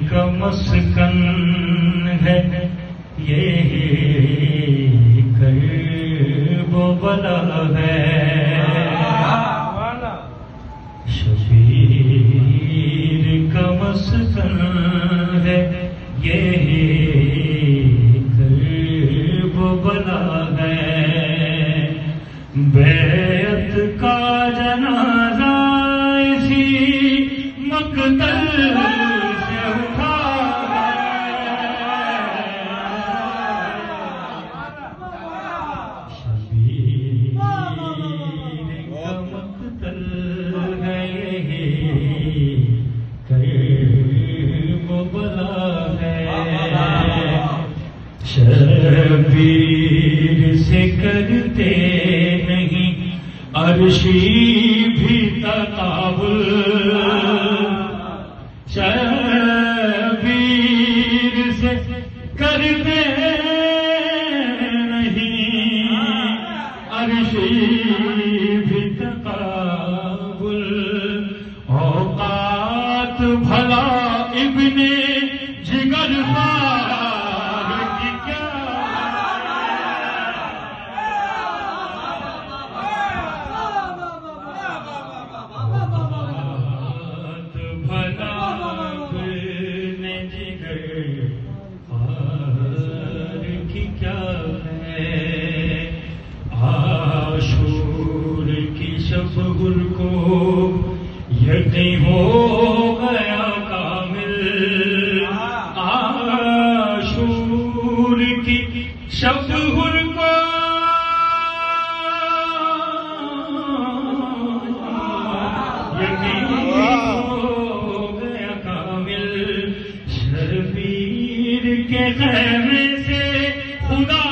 کا مسکن ہے یہ کرب و بلا ہے، شبیر کا مسکن ہے یہ کرب و بلا ہے، بیعت کا جنازہ اسی مقتل سے اٹھا ہے، شبیر کا مقتل ہے یہ کرب و بلا ہے، شبیر سے کرتے نہیں عرشی بھی تقابل، شبیر سے کرتے نہیں عرشی بھی تقابل، اوقات بھلا ابن جگر خار کی کیا بھلا ابن جگر خار کی کیا ہے، عاشور کی شب گل کو یقین ہو گیا کامل، عاشور کی شب گل کو یقین ہو گیا کامل، شبیر کے خیمے سے خدا